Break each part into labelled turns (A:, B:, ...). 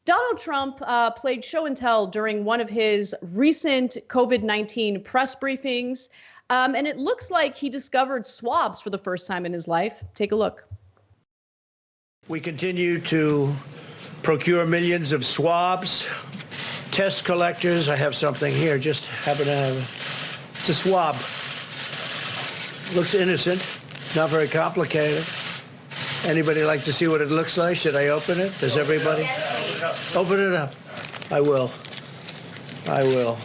A: Donald Trump played show and tell during one of his recent COVID-19 press briefings. And it looks like he discovered swabs for the first time in his life. Take a look.
B: We continue to procure millions of swabs. Test collectors, I have something here, just happen to have, it's a swab. Looks innocent, not very complicated. Anybody like to see what it looks like? Should I open it? Does everybody? Open it up. I will. I will.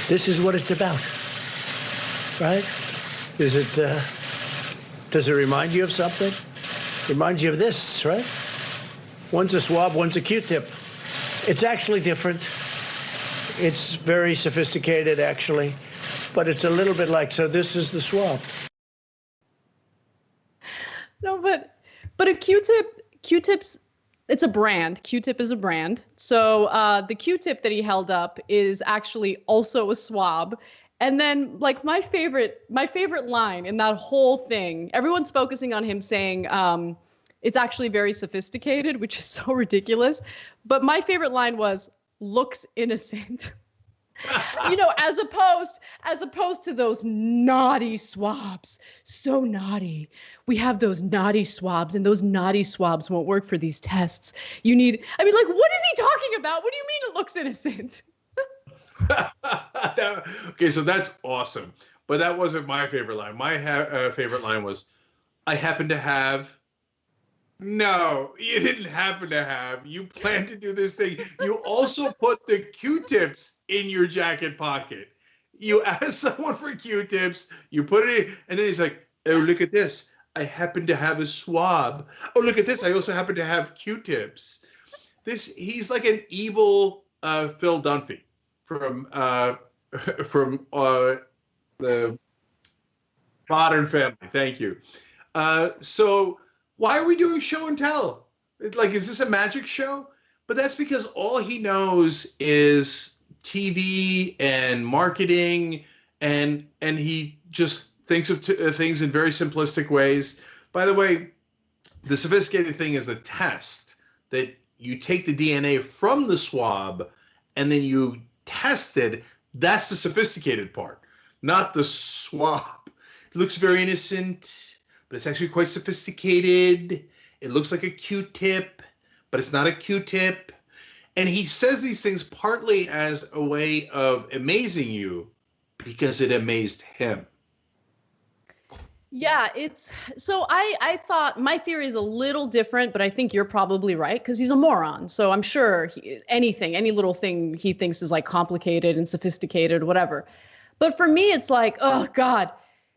B: This is what it's about, right? Is it, does it remind you of something? Reminds you of this, right? One's a swab, one's a Q-tip. It's actually different. It's very sophisticated, actually, but it's a little bit like, so this is the swab.
A: No, but a Q-tip's, it's a brand. Q-tip is a brand. So the Q-tip that he held up is actually also a swab. And then, like, my favorite line in that whole thing, everyone's focusing on him saying it's actually very sophisticated, which is so ridiculous. But my favorite line was, looks innocent. You know, as opposed to those naughty swabs. So naughty. We have those naughty swabs, and those naughty swabs won't work for these tests. What is he talking about? What do you mean it looks innocent?
C: Okay, so that's awesome. But that wasn't my favorite line. My favorite line was, I happen to have. No, you didn't happen to have. You planned to do this thing. You also put the Q-tips in your jacket pocket. You asked someone for Q-tips. You put it in, and then he's like, oh, look at this. I happen to have a swab. Oh, look at this. I also happen to have Q-tips. He's like an evil Phil Dunphy from the Modern Family. Thank you. So why are we doing show and tell? Like, is this a magic show? But that's because all he knows is TV and marketing, and he just thinks of things in very simplistic ways. By the way, the sophisticated thing is a test that you take the DNA from the swab and then you test it. That's the sophisticated part, not the swab. It looks very innocent, but it's actually quite sophisticated. It looks like a Q-tip, but it's not a Q-tip. And he says these things partly as a way of amazing you because it amazed him.
A: Yeah, so I thought my theory is a little different, but I think you're probably right because he's a moron. So I'm sure any little thing he thinks is like complicated and sophisticated, whatever. But for me, it's like, oh God,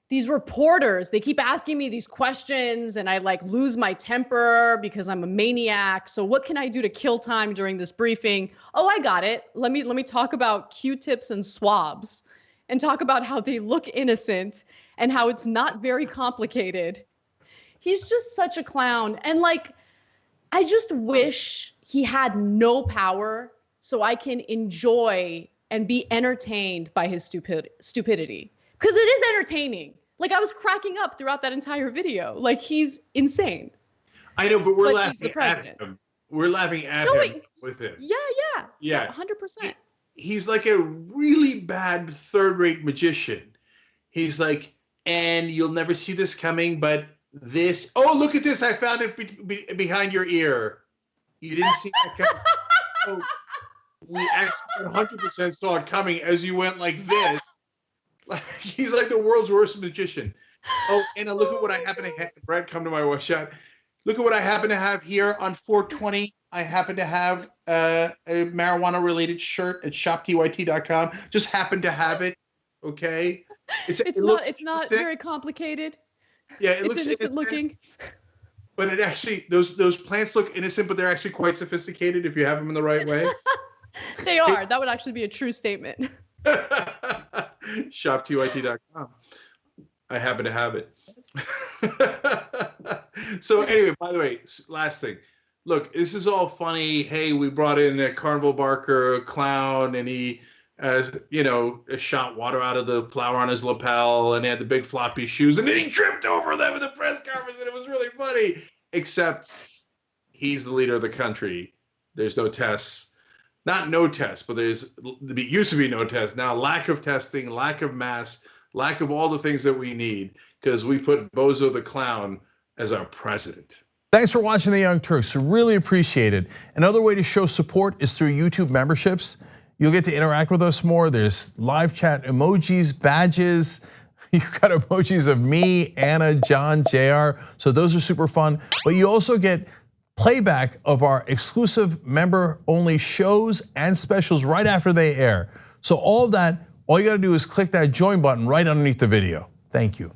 A: these reporters, they keep asking me these questions and I like lose my temper because I'm a maniac. So what can I do to kill time during this briefing? Oh, I got it. Let me talk about Q-tips and swabs and talk about how they look innocent and how it's not very complicated. He's just such a clown. And like, I just wish he had no power so I can enjoy and be entertained by his stupidity. Because it is entertaining. Like, I was cracking up throughout that entire video. Like, he's insane.
C: I know, but we're laughing at him. We're laughing at him with him.
A: Yeah, 100%.
C: He's like a really bad third-rate magician. He's like, and you'll never see this coming, but this, oh, look at this. I found it behind your ear. You didn't see that coming. Oh, we actually 100% saw it coming as you went like this. He's like the world's worst magician. Oh, and look at what I happen to have. Brett, come to my watch shot. Look at what I happen to have here on 420. I happen to have a marijuana-related shirt at shoptyt.com. Just happen to have it. Okay.
A: It's not very complicated.
C: Yeah, it looks
A: innocent looking.
C: But it actually, those plants look innocent, but they're actually quite sophisticated if you have them in the right way.
A: They are. That would actually be a true statement.
C: Shoptyt.com. I happen to have it. So anyway, by the way, last thing. Look, this is all funny. Hey, we brought in a carnival barker clown, and he, shot water out of the flower on his lapel, and he had the big floppy shoes, and then he tripped over them in the press conference, and it was really funny. Except he's the leader of the country. There's no tests. Not no tests, but it used to be no tests. Now lack of testing, lack of masks, lack of all the things that we need because we put Bozo the Clown as our president.
D: Thanks for watching The Young Turks. Really appreciate it. Another way to show support is through YouTube memberships. You'll get to interact with us more. There's live chat emojis, badges. You've got emojis of me, Anna, John, JR. So those are super fun. But you also get playback of our exclusive member-only shows and specials right after they air. So all of that, all you gotta do is click that join button right underneath the video. Thank you.